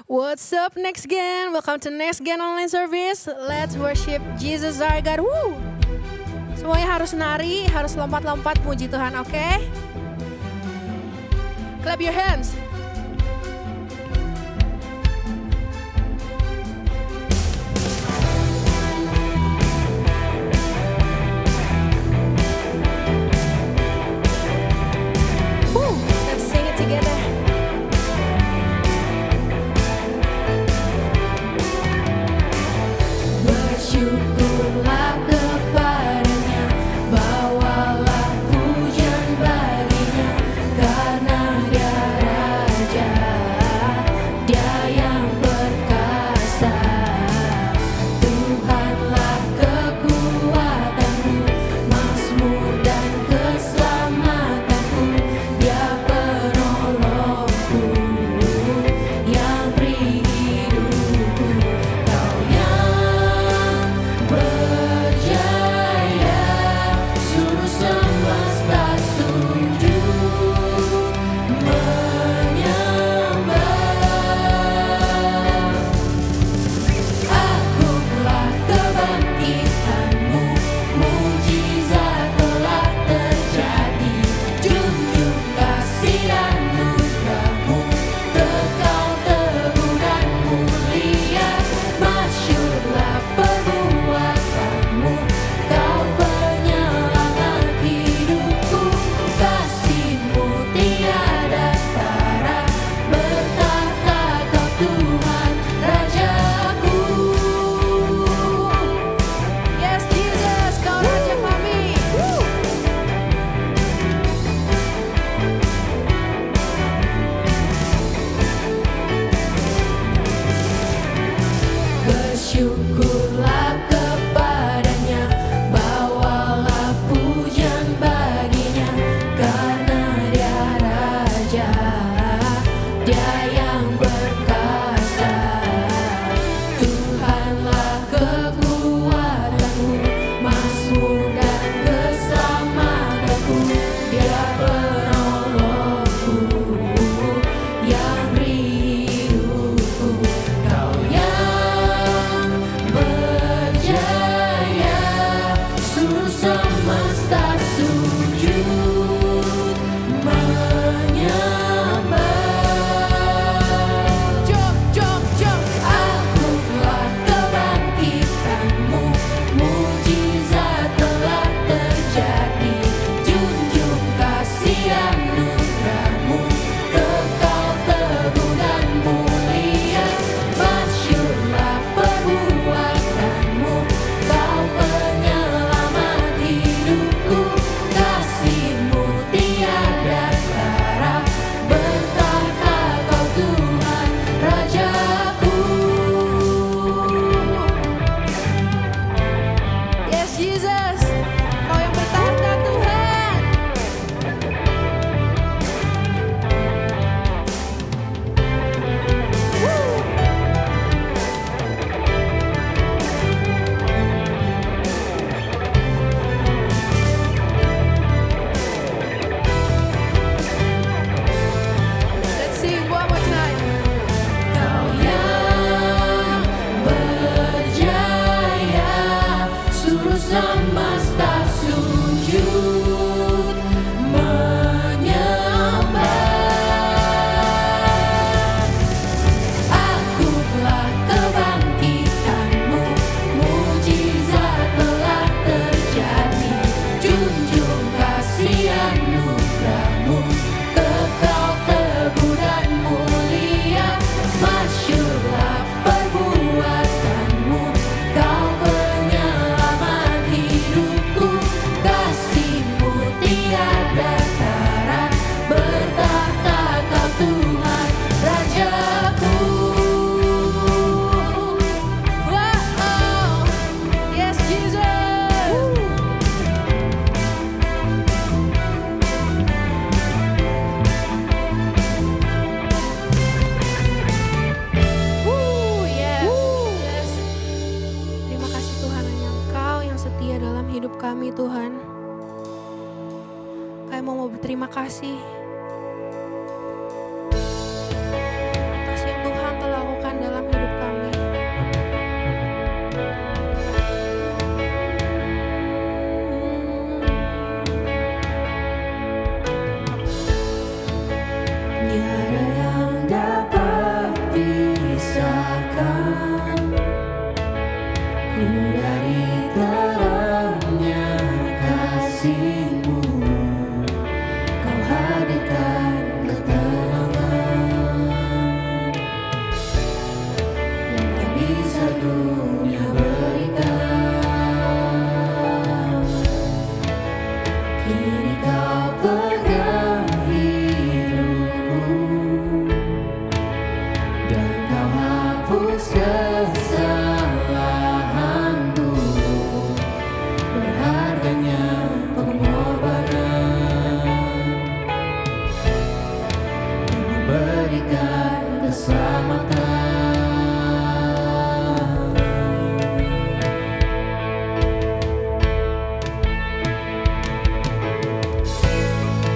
What's up Next Gen? Welcome to Next Gen Online Service. Let's worship Jesus our God. Woo! Semuanya harus nari, harus lompat-lompat puji Tuhan, oke? Clap your hands. Let's sing it together. Bersyukurlah kepadanya, bawalah pujian baginya, karena Dia Raja, Dia yang perkasa. Tuhanlah kekuatanku, mazmur dan keselamatanku, Dia penolongku, yang beri hidupku. Kau yang berjaya, seluruh semesta sujud menyembah. Akulah kebangkitanmu, mujizat telah terjadi. Junjung kasih anugerahmu, kekal teguh dan mulia. Masyurlah perbuatanmu, Kau penyelamat hidupku. Kasih-Mu tiada tara, bertahta Kau Tuhan Rajaku. Yes Jesus, Kau Raja kami. Bersyukurlah kepadanya, bawalah pujian baginya, karena Dia Raja, Dia yang perkasa. Tuhanlah kekuatanku, mazmur dan keselamatanku, Dia penolongku, yang beri hidupku. Kau yang berjaya, seluruh semesta sujud menyembah. Jom, jom, jom. Akulah kebangkitanmu, mujizat telah terjadi. Junjung kasih anugerahmu, kekal teguh dan mulia. Masyurlah perbuatanmu, Kau penyelamat hidupku. Kasih-Mu tiada tara, bertahta Kau Tuhan Rajaku. Yes Jesus, Kau yang bertahta Tuhan. Let's sing one more time. Kau yang berjaya, seluruh semesta sujud menyembah. Akulah kebangkitanmu, mujizat telah terjadi. Junjung kasih anugerahmu, kekal teguh dan mulia. Masyurlah perbuatanmu, Kau penyelamat hidupku. Kasih-Mu tiada tara, bertahta Kau Tuhan Rajaku. Wow, yes Jesus. Yes. Terima kasih Tuhan, hanya Engkau yang setia dalam hidup kami Tuhan. Kami mau berterima kasih atas yang Tuhan telah lakukan sedunia berikan. Kini kau pegang hidupku dan kau hapus kesalahanku. Berharganya pengorbanan yang memberikan keselamatan.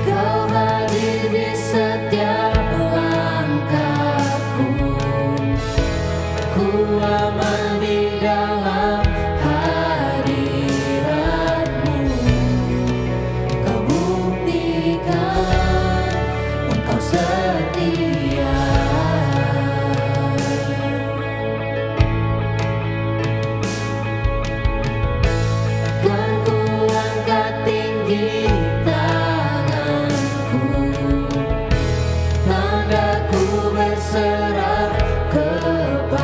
Kau hadir di setiap langkahku, ku aman di dalam hadiratmu. Kau buktikan Engkau setia. Kan ku angkat tinggi tanganku, tandaku berserah kepadamu.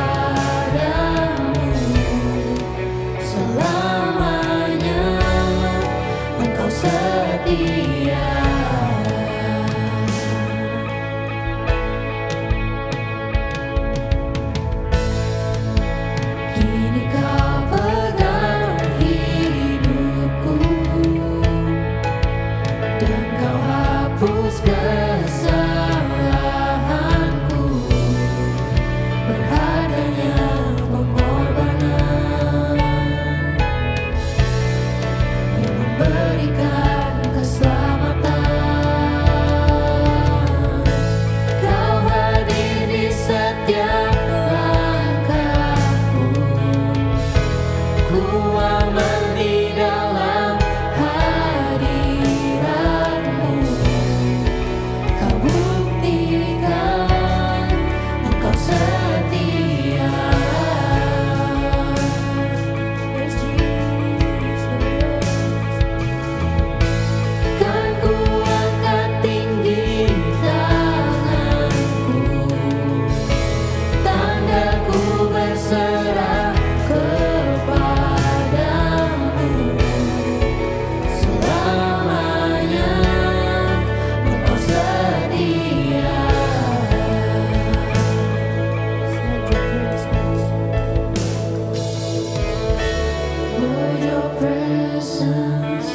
Selamanya Engkau setia. Kini kau pegang hidupku dan kau hapus kesalahanku. Berharganya pengorbanan yang memberikan keselamatan. Kau hadir di setiap langkahku, ku aman di dalam hadiratmu. Kau buktikan Engkau setia. Yes, Jesus. Kan ku angkat tinggi tanganku, tandaku berserah kepadamu. Selamanya Engkau setia. Lord, your presence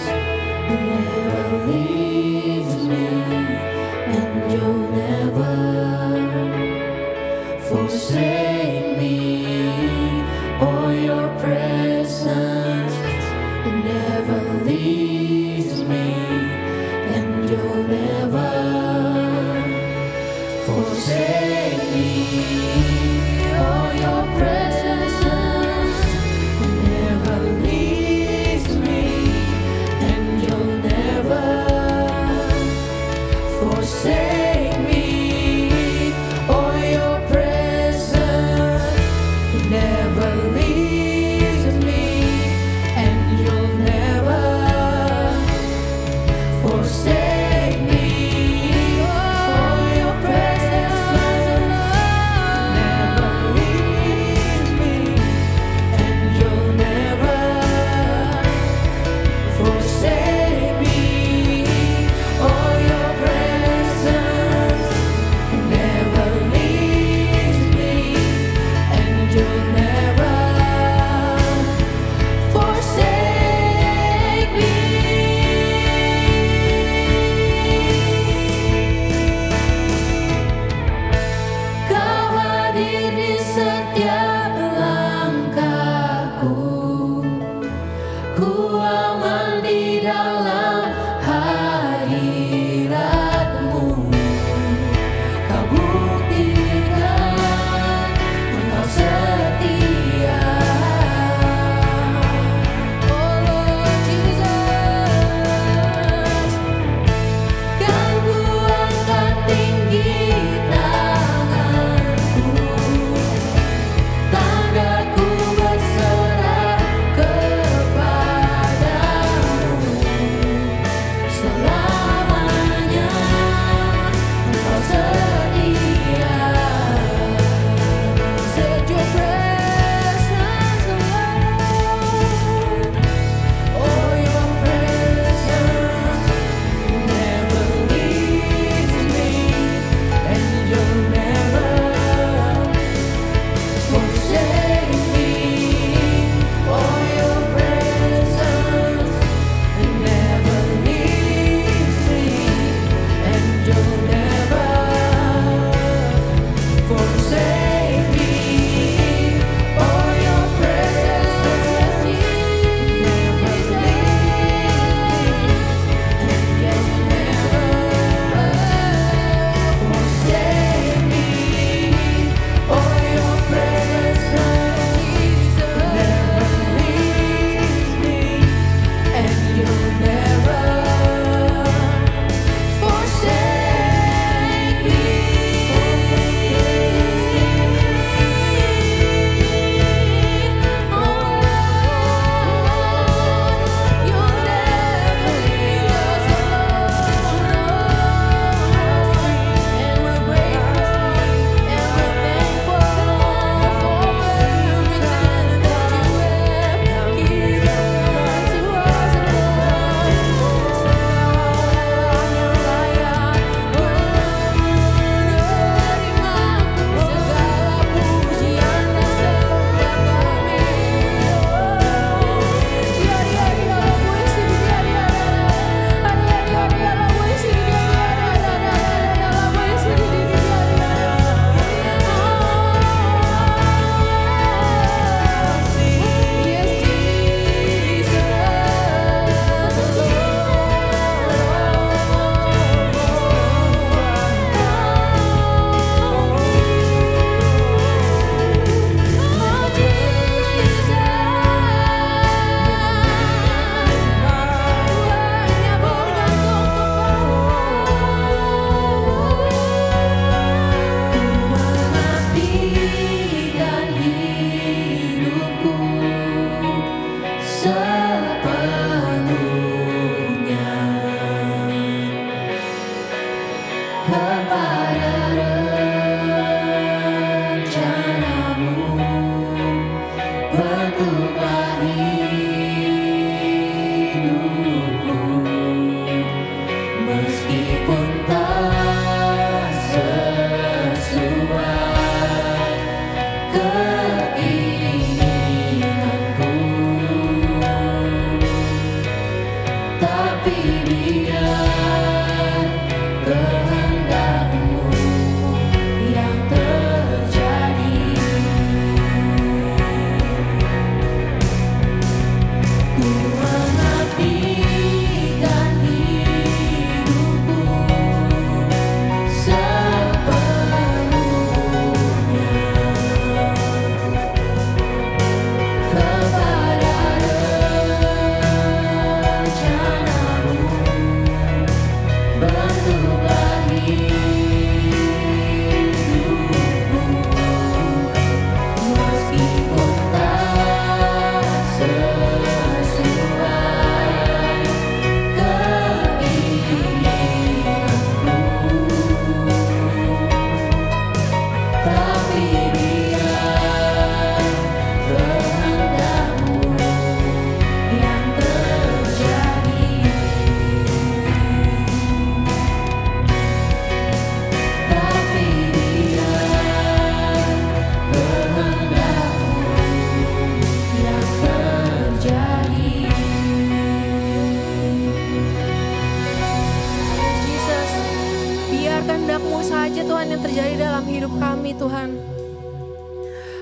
will never leave me, and you'll never forsake me. Oh, your presence never leaves me, and you'll never forsake me. Oh, your presence never leaves me, and you'll never forsake me. Oh, your presence never leaves me, and you'll never forsake me. Oh, your presence never leaves me, and you'll never forsake me. Oh, your presence never leaves me, and you'll never forsake me. Kau hadir di setiap langkahku, ku aman di dalam hadiratmu. Kau buktikan Engkau setia. Oh Lord Jesus, kan ku angkat tinggi tanganku,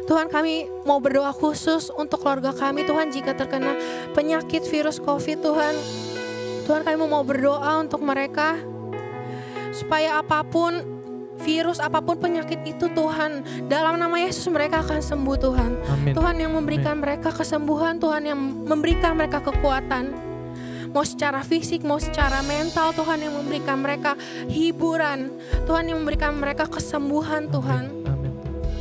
Tuhan, kami mau berdoa khusus untuk keluarga kami Tuhan, jika terkena penyakit virus COVID Tuhan. Tuhan, kami mau berdoa untuk mereka supaya apapun virus, apapun penyakit itu Tuhan, dalam nama Yesus mereka akan sembuh Tuhan. Amin. Tuhan yang memberikan mereka kesembuhan, Tuhan yang memberikan mereka kekuatan, mau secara fisik, mau secara mental. Tuhan yang memberikan mereka hiburan, Tuhan yang memberikan mereka kesembuhan Tuhan.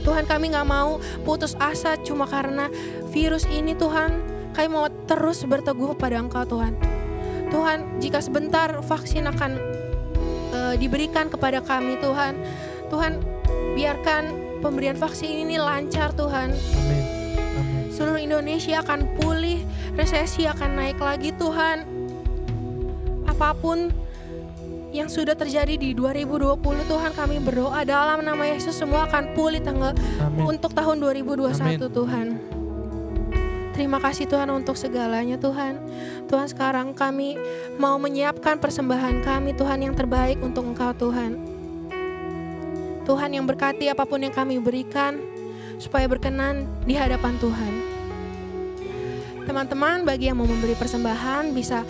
Tuhan, kami gak mau putus asa cuma karena virus ini Tuhan. Kami mau terus berteguh pada Engkau Tuhan. Tuhan, jika sebentar vaksin akan diberikan kepada kami Tuhan, Tuhan biarkan pemberian vaksin ini lancar Tuhan. Amin. Seluruh Indonesia akan pulih, resesi akan naik lagi Tuhan. Apapun yang sudah terjadi di 2020 Tuhan, kami berdoa dalam nama Yesus semua akan pulih untuk tahun 2021 Amin. Tuhan. Terima kasih Tuhan untuk segalanya Tuhan. Tuhan, sekarang kami mau menyiapkan persembahan kami Tuhan yang terbaik untuk Engkau Tuhan. Tuhan yang berkati apapun yang kami berikan supaya berkenan di hadapan Tuhan. Teman-teman, bagi yang mau memberi persembahan bisa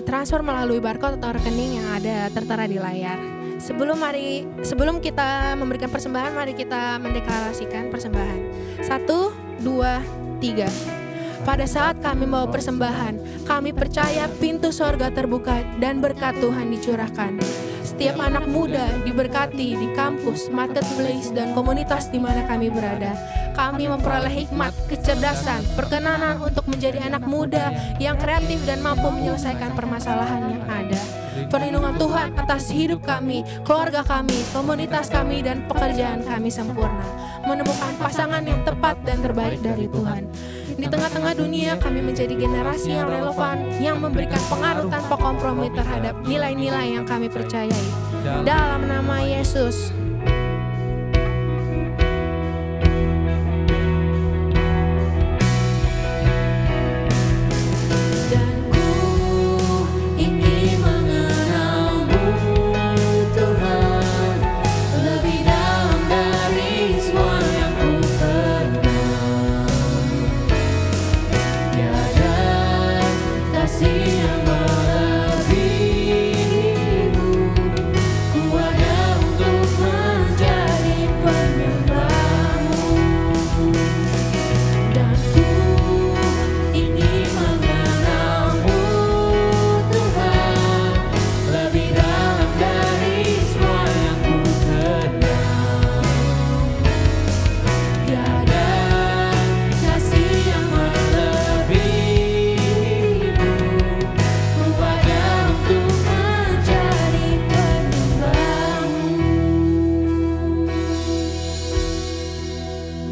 transfer melalui barcode atau rekening yang ada tertera di layar. Sebelum kita memberikan persembahan, mari kita mendeklarasikan persembahan. 1, 2, 3. Pada saat kami membawa persembahan, kami percaya pintu sorga terbuka dan berkat Tuhan dicurahkan. Setiap anak muda diberkati di kampus, marketplace, dan komunitas di mana kami berada. Kami memperoleh hikmat, kecerdasan, perkenanan untuk menjadi anak muda yang kreatif dan mampu menyelesaikan permasalahan yang ada. Perlindungan Tuhan atas hidup kami, keluarga kami, komunitas kami, dan pekerjaan kami sempurna. Menemukan pasangan yang tepat dan terbaik dari Tuhan. Di tengah-tengah dunia kami menjadi generasi yang relevan, yang memberikan pengaruh tanpa kompromi terhadap nilai-nilai yang kami percayai. Dalam nama Yesus.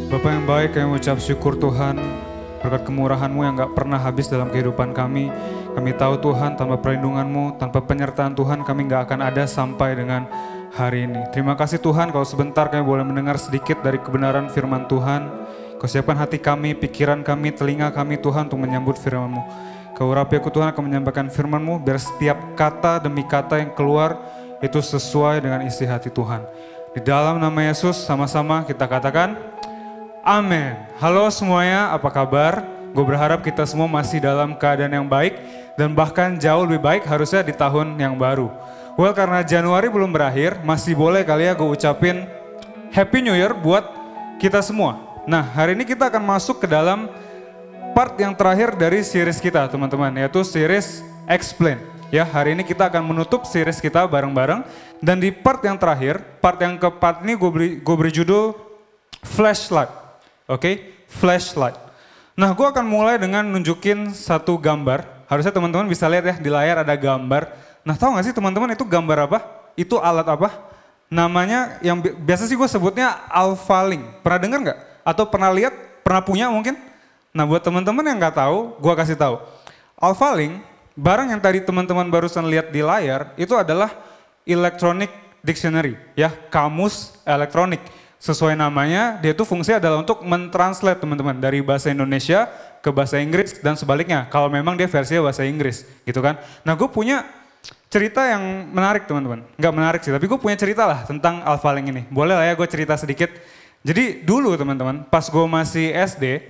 Bapa yang baik, kami ucap syukur Tuhan berkat kemurahan-Mu yang gak pernah habis dalam kehidupan kami. Kami tahu Tuhan, tanpa perlindungan-Mu, tanpa penyertaan Tuhan, kami gak akan ada sampai dengan hari ini. Terima kasih Tuhan, kalau sebentar kami boleh mendengar sedikit dari kebenaran firman Tuhan. Kau siapkan hati kami, pikiran kami, telinga kami Tuhan untuk menyambut firman-Mu. Kau urapi aku Tuhan akan menyampaikan firman-Mu, biar setiap kata demi kata yang keluar itu sesuai dengan isi hati Tuhan. Di dalam nama Yesus sama-sama kita katakan, amin. Halo semuanya, apa kabar? Gue berharap kita semua masih dalam keadaan yang baik dan bahkan jauh lebih baik harusnya di tahun yang baru. Well, karena Januari belum berakhir, masih boleh kali ya gue ucapin Happy New Year buat kita semua. Nah, hari ini kita akan masuk ke dalam part yang terakhir dari series kita, teman-teman, yaitu series Explain. Ya, hari ini kita akan menutup series kita bareng-bareng. Dan di part yang terakhir, part yang keempat ini gue beri judul Flashlight. Oke, flashlight. Nah, gue akan mulai dengan nunjukin satu gambar. Harusnya teman-teman bisa lihat ya, di layar ada gambar. Nah, tahu gak sih teman-teman itu gambar apa? Itu alat apa? namanya yang biasa sih gue sebutnya Alphalink. Pernah dengar nggak? Atau pernah lihat? Pernah punya mungkin? Nah buat teman-teman yang nggak tahu, gue kasih tahu. Alphalink, barang yang tadi teman-teman barusan lihat di layar, itu adalah electronic dictionary, ya, kamus elektronik. Sesuai namanya, dia itu fungsinya adalah untuk mentranslate teman-teman dari bahasa Indonesia ke bahasa Inggris dan sebaliknya. Kalau memang dia versinya bahasa Inggris, gitu kan. Nah gue punya cerita yang menarik teman-teman. Nggak menarik sih, tapi gue punya cerita lah tentang Alphalink ini. Boleh lah ya gue cerita sedikit. Jadi dulu teman-teman, pas gue masih SD,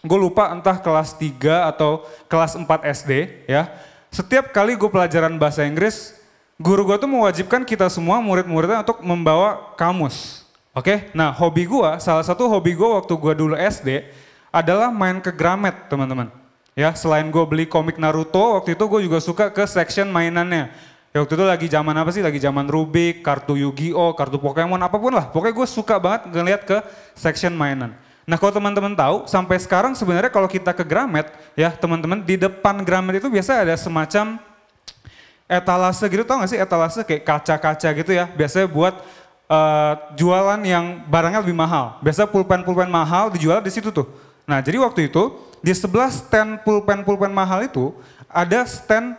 gue lupa entah kelas 3 atau kelas 4 SD ya. Setiap kali gue pelajaran bahasa Inggris, guru gue tuh mewajibkan kita semua murid-muridnya untuk membawa kamus. Oke, nah hobi gue, salah satu hobi gue waktu gue dulu SD adalah main ke Gramet teman-teman. Ya, selain gue beli komik Naruto, waktu itu gue juga suka ke section mainannya. Ya, waktu itu lagi zaman apa sih? Lagi zaman Rubik, kartu Yu-Gi-Oh, kartu Pokemon, apapun lah. Pokoknya gue suka banget ngeliat ke section mainan. Nah kalau teman-teman tahu, sampai sekarang sebenarnya kalau kita ke Gramet, ya teman-teman, di depan Gramet itu biasa ada semacam etalase gitu, tau gak sih etalase kayak kaca-kaca gitu ya. Biasanya buat jualan yang barangnya lebih mahal. Biasa pulpen-pulpen mahal dijual di situ tuh. Nah jadi waktu itu, di sebelah stand pulpen-pulpen mahal itu ada stand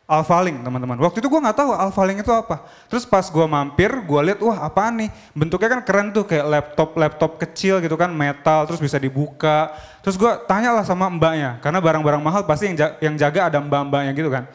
Alphalink teman-teman. Waktu itu gue nggak tahu Alphalink itu apa. Terus pas gue mampir, gue lihat wah apaan nih. Bentuknya kan keren tuh kayak laptop kecil gitu kan, metal terus bisa dibuka. Terus gue tanya lah sama mbaknya, karena barang-barang mahal pasti yang jaga ada mbak-mbaknya gitu kan.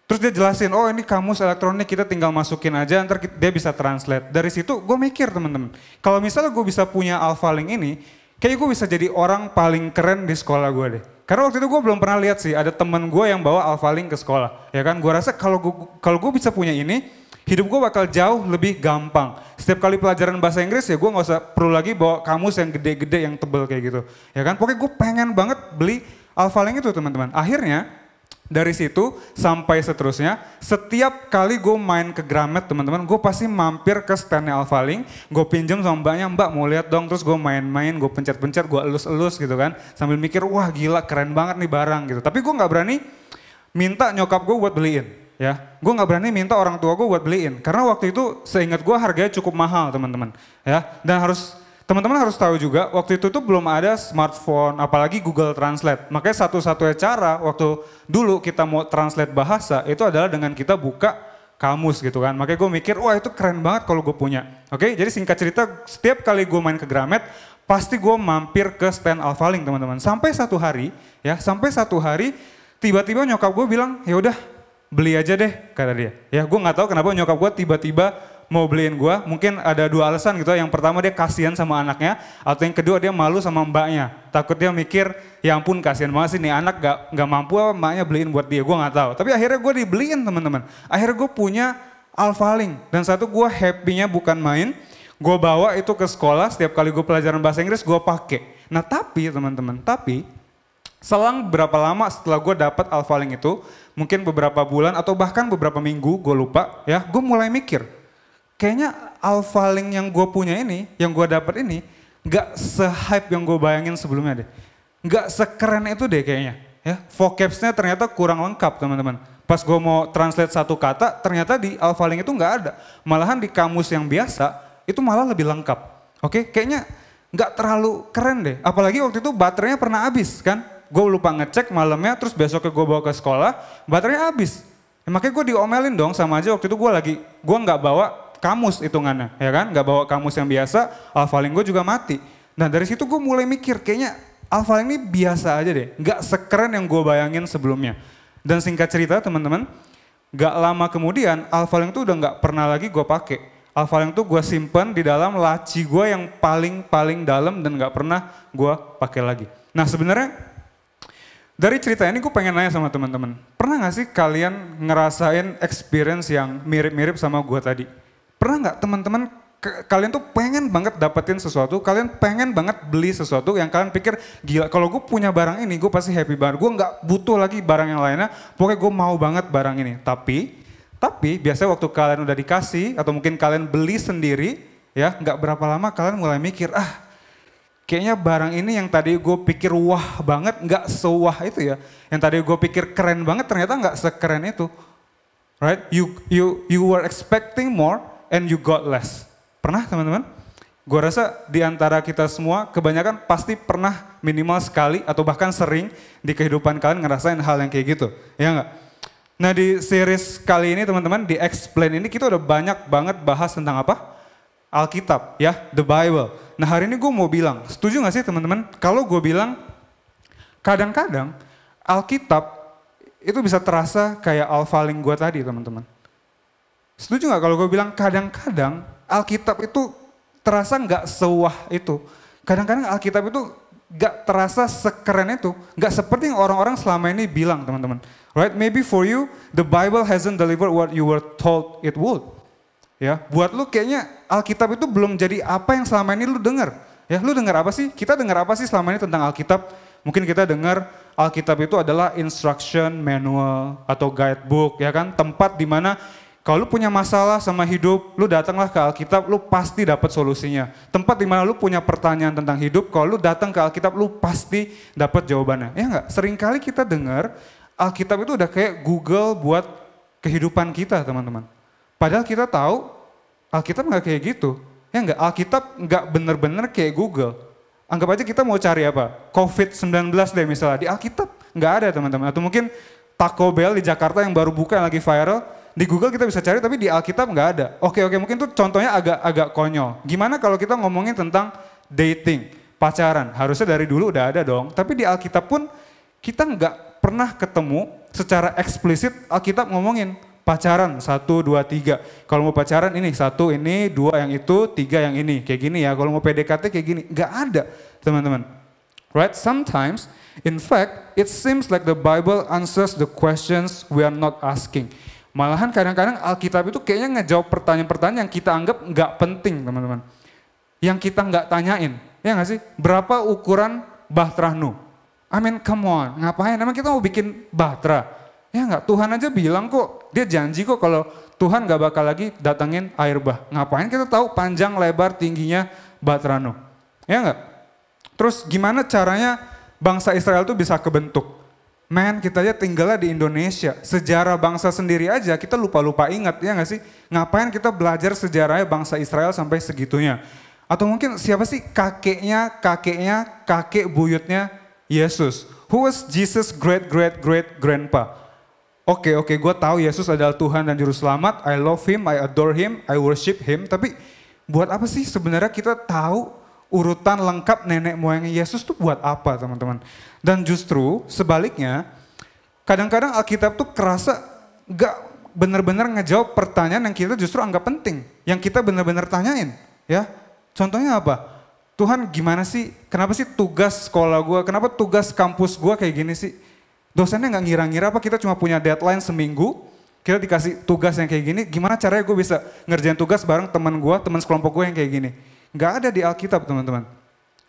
Terus dia jelasin, oh ini kamus elektronik kita tinggal masukin aja, ntar dia bisa translate. Dari situ gue mikir teman-teman, kalau misalnya gue bisa punya Alphalink ini, kayaknya gue bisa jadi orang paling keren di sekolah gue deh. Karena waktu itu gue belum pernah lihat sih ada temen gue yang bawa Alphalink ke sekolah. Ya kan, gue rasa kalau gue bisa punya ini, hidup gue bakal jauh lebih gampang. Setiap kali pelajaran bahasa Inggris ya gue gak usah perlu lagi bawa kamus yang gede-gede yang tebel kayak gitu. Ya kan, pokoknya gue pengen banget beli Alphalink itu teman-teman. Akhirnya dari situ sampai seterusnya, setiap kali gue main ke Gramet teman-teman, gue pasti mampir ke standnya Alphalink, gue pinjam sama mbaknya, mbak mau lihat dong, terus gue main-main, gue pencet-pencet, gue elus-elus gitu kan, sambil mikir wah gila keren banget nih barang gitu. Tapi gue nggak berani minta nyokap gue buat beliin, ya, gue nggak berani minta orang tua gue buat beliin, karena waktu itu seingat gue harganya cukup mahal teman-teman, ya, dan teman-teman harus tahu juga, waktu itu tuh belum ada smartphone, apalagi Google Translate. Makanya satu-satunya cara waktu dulu kita mau translate bahasa, itu adalah dengan kita buka kamus gitu kan. Makanya gue mikir, wah itu keren banget kalau gue punya. Oke, jadi singkat cerita, setiap kali gue main ke Gramet, pasti gue mampir ke stand Alphalink teman-teman. Sampai satu hari, tiba-tiba nyokap gue bilang, ya udah beli aja deh, kata dia. Ya gue nggak tahu kenapa nyokap gue tiba-tiba mau beliin gue, mungkin ada dua alasan gitu. Yang pertama dia kasihan sama anaknya, atau yang kedua dia malu sama mbaknya. Takut dia mikir, ya ampun kasihan banget sih nih anak gak mampu apa mbaknya beliin buat dia, gue gak tahu. Tapi akhirnya gue dibeliin teman-teman. Akhirnya gue punya Alphalink, dan satu gue happy-nya bukan main, gue bawa itu ke sekolah, setiap kali gue pelajaran bahasa Inggris gue pakai. Nah tapi teman-teman, selang berapa lama setelah gue dapat Alphalink itu, mungkin beberapa bulan atau bahkan beberapa minggu, gue lupa ya, gue mulai mikir, kayaknya Alphalink yang gue punya ini, yang gue dapat ini, gak se-hype yang gue bayangin sebelumnya deh. Gak sekeren itu deh kayaknya. Ya, vocabsnya ternyata kurang lengkap teman-teman. Pas gue mau translate satu kata, ternyata di Alphalink itu gak ada. Malahan di kamus yang biasa, itu malah lebih lengkap. Oke, kayaknya gak terlalu keren deh. Apalagi waktu itu baterainya pernah habis kan. Gue lupa ngecek malamnya, terus besoknya gue bawa ke sekolah, baterainya habis. Ya, makanya gue diomelin dong sama aja waktu itu gue gak bawa kamus hitungannya, ya kan? Gak bawa kamus yang biasa, Alphalink gue juga mati. Nah dari situ gue mulai mikir, kayaknya Alphalink ini biasa aja deh, gak sekeren yang gue bayangin sebelumnya. Dan singkat cerita teman-teman, gak lama kemudian Alphalink itu udah gak pernah lagi gue pakai. Alphalink itu gue simpen di dalam laci gue yang paling dalam dan gak pernah gue pakai lagi. Nah sebenarnya dari cerita ini gue pengen nanya sama teman-teman, pernah gak sih kalian ngerasain experience yang mirip-mirip sama gue tadi? Pernah nggak teman-teman kalian tuh pengen banget dapetin sesuatu, kalian pengen banget beli sesuatu yang kalian pikir gila kalau gue punya barang ini gue pasti happy banget, gue nggak butuh lagi barang yang lainnya, pokoknya gue mau banget barang ini. Tapi biasanya waktu kalian udah dikasih atau mungkin kalian beli sendiri ya, nggak berapa lama kalian mulai mikir kayaknya barang ini yang tadi gue pikir wah banget nggak sewah itu ya, yang tadi gue pikir keren banget ternyata nggak sekeren itu. Right? You were expecting more, and you got less. Pernah teman-teman? Gue rasa di antara kita semua kebanyakan pasti pernah minimal sekali atau bahkan sering di kehidupan kalian ngerasain hal yang kayak gitu. Ya enggak? Nah di series kali ini teman-teman, di Explain ini kita udah banyak banget bahas tentang apa? Alkitab ya, the Bible. Nah hari ini gue mau bilang, setuju gak sih teman-teman? Kalau gue bilang kadang-kadang Alkitab itu bisa terasa kayak alphaling gue tadi teman-teman. Setuju gak kalau gue bilang kadang-kadang Alkitab itu terasa gak sewah itu. Kadang-kadang Alkitab itu gak terasa sekeren itu. Gak seperti yang orang-orang selama ini bilang teman-teman. Right? Maybe for you, the Bible hasn't delivered what you were told it would. Ya, buat lu kayaknya Alkitab itu belum jadi apa yang selama ini lu dengar. Ya, lu dengar apa sih? Kita dengar apa sih selama ini tentang Alkitab? Mungkin kita dengar Alkitab itu adalah instruction manual atau guidebook, ya kan? Tempat di mana kalau lu punya masalah sama hidup, lu datanglah ke Alkitab, lu pasti dapat solusinya. Tempat di mana lu punya pertanyaan tentang hidup, kalau lu datang ke Alkitab, lu pasti dapat jawabannya. Ya enggak? Seringkali kita dengar Alkitab itu udah kayak Google buat kehidupan kita, teman-teman. Padahal kita tahu Alkitab nggak kayak gitu. Ya nggak, Alkitab nggak bener-bener kayak Google. Anggap aja kita mau cari apa? COVID-19 deh misalnya, di Alkitab nggak ada teman-teman. Atau mungkin Taco Bell di Jakarta yang baru buka yang lagi viral, di Google kita bisa cari tapi di Alkitab nggak ada. Oke, mungkin tuh contohnya agak konyol. Gimana kalau kita ngomongin tentang dating, pacaran? Harusnya dari dulu udah ada dong. Tapi di Alkitab pun kita nggak pernah ketemu secara eksplisit Alkitab ngomongin pacaran 1, 2, 3. Kalau mau pacaran ini 1 ini, 2 yang itu, 3 yang ini. Kayak gini ya, kalau mau PDKT kayak gini. Nggak ada teman-teman. Right? Sometimes, in fact, it seems like the Bible answers the questions we are not asking. Malahan kadang-kadang Alkitab itu kayaknya ngejawab pertanyaan-pertanyaan yang kita anggap nggak penting teman-teman. Yang kita nggak tanyain. Ya nggak sih? Berapa ukuran bahtera Nuh? I mean, come on. Ngapain? Emang kita mau bikin bahtera? Ya enggak, Tuhan aja bilang kok, dia janji kok kalau Tuhan gak bakal lagi datangin air bah. Ngapain kita tahu panjang, lebar, tingginya bahtera Nuh? Ya enggak? Terus gimana caranya bangsa Israel itu bisa kebentuk? Man, kita aja tinggalnya di Indonesia. Sejarah bangsa sendiri aja kita lupa-lupa ingat, ya enggak sih? Ngapain kita belajar sejarahnya bangsa Israel sampai segitunya? Atau mungkin siapa sih kakek buyutnya Yesus? Who was Jesus great-grandpa? Oke, gue tahu Yesus adalah Tuhan dan Juru Selamat. I love Him, I adore Him, I worship Him. Tapi buat apa sih sebenarnya kita tahu urutan lengkap nenek moyang Yesus tuh buat apa teman-teman? Dan justru sebaliknya, kadang-kadang Alkitab tuh kerasa gak benar-benar ngejawab pertanyaan yang kita justru anggap penting. Yang kita benar-benar tanyain. Ya, contohnya apa? Tuhan gimana sih, kenapa sih tugas sekolah gue, kenapa tugas kampus gue kayak gini sih? Dosennya nggak ngira-ngira apa kita cuma punya deadline seminggu, kita dikasih tugas yang kayak gini, gimana caranya gue bisa ngerjain tugas bareng teman sekelompok gue yang kayak gini. Nggak ada di Alkitab teman-teman.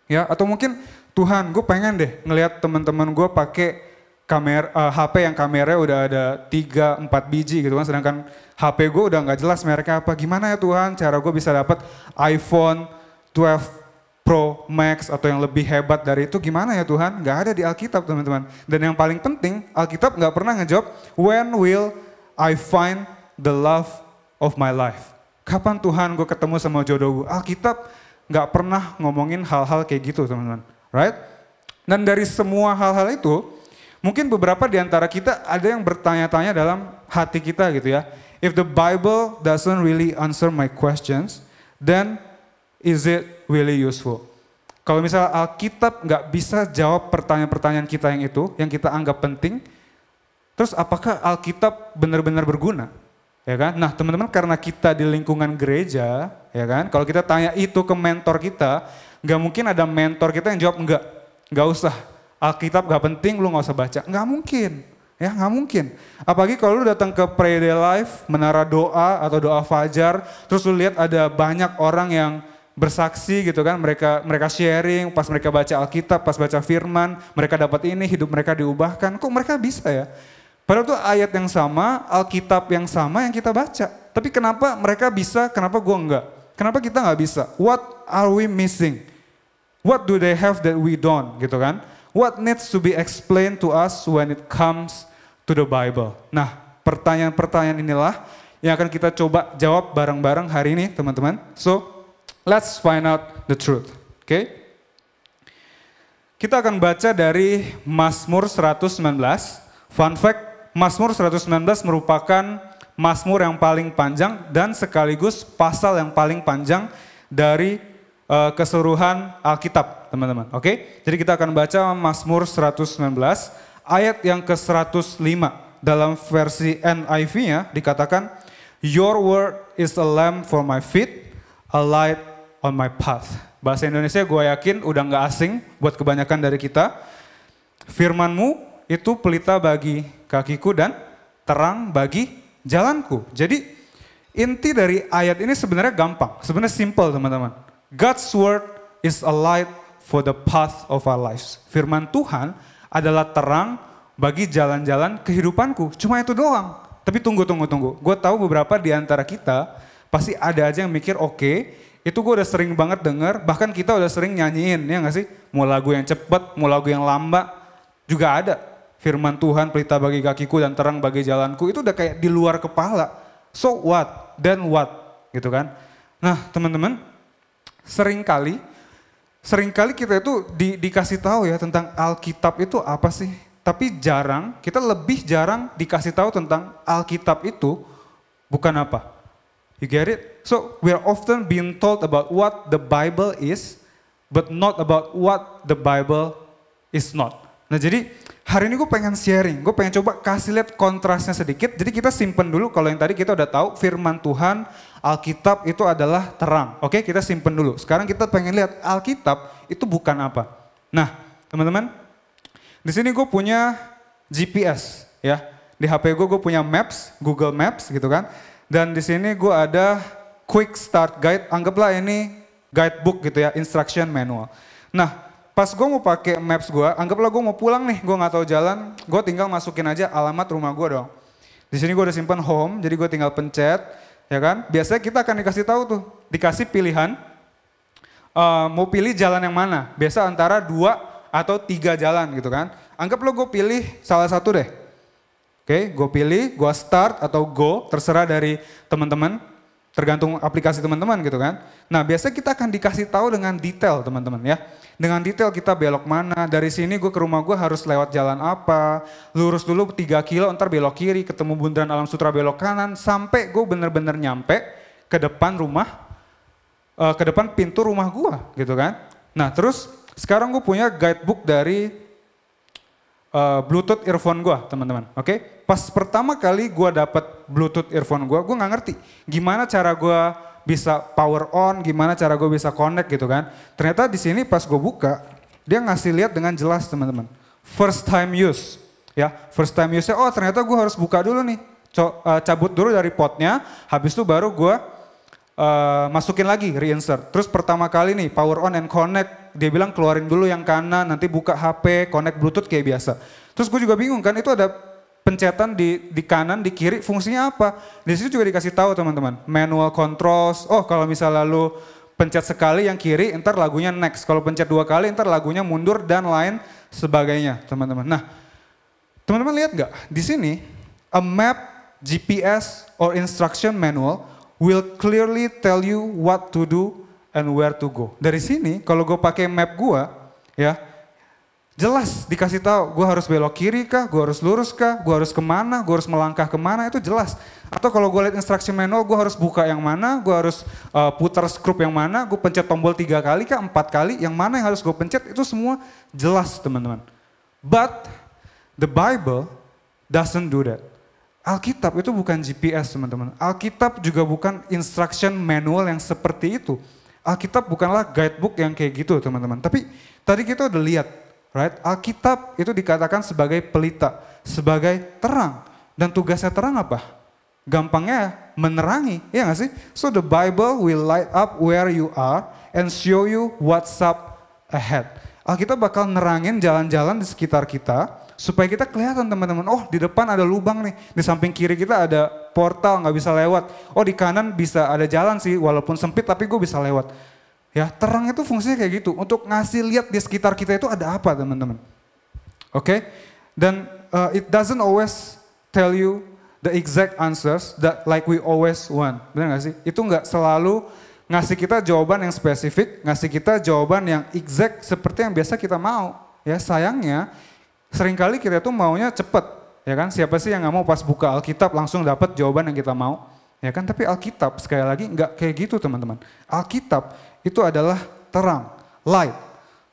Ya, atau mungkin Tuhan gue pengen deh ngelihat teman-teman gue pakai kamera, HP yang kameranya udah ada 3-4 biji gitu kan, sedangkan HP gue udah nggak jelas mereknya apa. Gimana ya Tuhan cara gue bisa dapat iPhone 12 Pro Max atau yang lebih hebat dari itu, gimana ya Tuhan? Gak ada di Alkitab teman-teman. Dan yang paling penting, Alkitab gak pernah ngejawab, when will I find the love of my life? Kapan Tuhan gue ketemu sama jodoh gue? Alkitab gak pernah ngomongin hal-hal kayak gitu teman-teman. Right? Dan dari semua hal-hal itu, mungkin beberapa di antara kita ada yang bertanya-tanya dalam hati kita gitu ya. If the Bible doesn't really answer my questions, then is it really useful? Kalau misalnya Alkitab nggak bisa jawab pertanyaan-pertanyaan kita yang itu, yang kita anggap penting, terus apakah Alkitab benar-benar berguna? Ya kan? Nah teman-teman, karena kita di lingkungan gereja, ya kan? Kalau kita tanya itu ke mentor kita, nggak mungkin ada mentor kita yang jawab nggak usah. Alkitab nggak penting, lu nggak usah baca. Nggak mungkin. Ya nggak mungkin. Apalagi kalau lu datang ke Pray Day Life, menara doa atau doa fajar, terus lu lihat ada banyak orang yang bersaksi gitu kan, mereka sharing, pas mereka baca Alkitab, pas baca firman, mereka dapat ini, hidup mereka diubahkan. Kok mereka bisa ya? Padahal itu ayat yang sama, Alkitab yang sama yang kita baca. Tapi kenapa mereka bisa, kenapa gua enggak? Kenapa kita nggak bisa? What are we missing? What do they have that we don't? Gitu kan? What needs to be explained to us when it comes to the Bible? Nah, pertanyaan-pertanyaan inilah yang akan kita coba jawab bareng-bareng hari ini teman-teman. So, let's find out the truth. Oke? Kita akan baca dari Mazmur 119. Fun fact, Mazmur 119 merupakan Mazmur yang paling panjang dan sekaligus pasal yang paling panjang dari keseluruhan Alkitab, teman-teman. Oke? Jadi kita akan baca Mazmur 119 ayat yang ke-105. Dalam versi NIV-nya dikatakan, Your word is a lamp for my feet, a light on my path. Bahasa Indonesia gue yakin udah gak asing buat kebanyakan dari kita. Firman-Mu itu pelita bagi kakiku dan terang bagi jalanku. Jadi inti dari ayat ini sebenarnya gampang, sebenarnya simple teman-teman. God's word is a light for the path of our lives. Firman Tuhan adalah terang bagi jalan-jalan kehidupanku. Cuma itu doang. Tapi tunggu. Gue tahu beberapa di antara kita pasti ada aja yang mikir, oke, itu gue udah sering banget denger, bahkan kita udah sering nyanyiin, ya gak sih? Mau lagu yang cepet, mau lagu yang lamba, juga ada. Firman Tuhan, pelita bagi kakiku dan terang bagi jalanku, itu udah kayak di luar kepala. So what? Then what? Gitu kan? Nah teman-teman, seringkali kita itu dikasih tahu ya tentang Alkitab itu apa sih? Tapi kita lebih jarang dikasih tahu tentang Alkitab itu bukan apa. You get it? So we are often being told about what the Bible is, but not about what the Bible is not. Nah jadi hari ini gue pengen sharing, gue pengen coba kasih lihat kontrasnya sedikit. Jadi kita simpen dulu, kalau yang tadi kita udah tahu firman Tuhan, Alkitab itu adalah terang. Oke, kita simpen dulu. Sekarang kita pengen lihat Alkitab itu bukan apa. Nah teman-teman, di sini gue punya GPS ya. Di HP gue punya Maps, Google Maps gitu kan. Dan di sini gue ada Quick Start Guide, anggaplah ini guidebook gitu ya, instruction manual. Nah, pas gue mau pakai Maps gue, anggaplah gue mau pulang nih, gue nggak tahu jalan, gue tinggal masukin aja alamat rumah gue dong. Di sini gue udah simpan home, jadi gue tinggal pencet, ya kan. Biasanya kita akan dikasih tahu tuh, dikasih pilihan, mau pilih jalan yang mana. Biasa antara 2 atau 3 jalan gitu kan. Anggaplah gue pilih salah satu deh. Oke, gue pilih, gue start atau go, terserah dari teman-teman, tergantung aplikasi teman-teman gitu kan. Nah biasanya kita akan dikasih tahu dengan detail teman-teman ya. Dengan detail kita belok mana, dari sini gue ke rumah gue harus lewat jalan apa, lurus dulu 3 kilo, ntar belok kiri, ketemu bundaran Alam Sutra belok kanan, sampai gue bener-bener nyampe ke depan rumah, ke depan pintu rumah gue gitu kan. Nah terus sekarang gue punya guidebook dari Bluetooth earphone gue teman-teman, oke? Pas pertama kali gue dapet Bluetooth earphone gue gak ngerti gimana cara gue bisa power on, gimana cara gue bisa connect gitu kan. Ternyata di sini pas gue buka, dia ngasih lihat dengan jelas teman-teman. First time use, ya first time use-nya, oh ternyata gue harus buka dulu nih, cabut dulu dari potnya, habis itu baru gue masukin lagi, reinsert. Terus pertama kali nih power on and connect, dia bilang keluarin dulu yang kanan, nanti buka HP, connect Bluetooth kayak biasa. Terus gue juga bingung kan, itu ada pencetan di kanan, di kiri, fungsinya apa? Di situ juga dikasih tahu teman-teman, manual controls. Oh kalau misalnya lu pencet sekali yang kiri, ntar lagunya next. Kalau pencet 2 kali, ntar lagunya mundur dan lain sebagainya teman-teman. Nah teman-teman lihat nggak? Di sini a map, GPS or instruction manual will clearly tell you what to do and where to go. Dari sini kalau gue pakai map gue ya jelas dikasih tahu gue harus belok kiri kah, gue harus lurus kah, gue harus kemana, gue harus melangkah kemana, itu jelas. Atau kalau gue lihat instruction manual gue harus buka yang mana, gue harus putar skrup yang mana, gue pencet tombol 3 kali kah, 4 kali, yang mana yang harus gue pencet, itu semua jelas teman-teman. But the Bible doesn't do that. Alkitab itu bukan GPS teman-teman. Alkitab juga bukan instruction manual yang seperti itu. Alkitab bukanlah guidebook yang kayak gitu teman-teman. Tapi tadi kita udah lihat, right? Alkitab itu dikatakan sebagai pelita, sebagai terang. Dan tugasnya terang apa? Gampangnya menerangi, ya gak sih? So the Bible will light up where you are and show you what's up ahead. Alkitab bakal nerangin jalan-jalan di sekitar kita, supaya kita kelihatan teman-teman, oh di depan ada lubang nih, di samping kiri kita ada portal nggak bisa lewat, oh di kanan bisa ada jalan sih walaupun sempit tapi gue bisa lewat. Ya terang itu fungsinya kayak gitu, untuk ngasih lihat di sekitar kita itu ada apa teman-teman. Oke? Dan it doesn't always tell you the exact answers that like we always want. Benar gak sih? Itu nggak selalu ngasih kita jawaban yang spesifik, ngasih kita jawaban yang exact seperti yang biasa kita mau. Ya sayangnya seringkali kita tuh maunya cepet, ya kan? Siapa sih yang nggak mau pas buka Alkitab langsung dapat jawaban yang kita mau, ya kan? Tapi Alkitab sekali lagi nggak kayak gitu teman-teman. Alkitab itu adalah terang, light.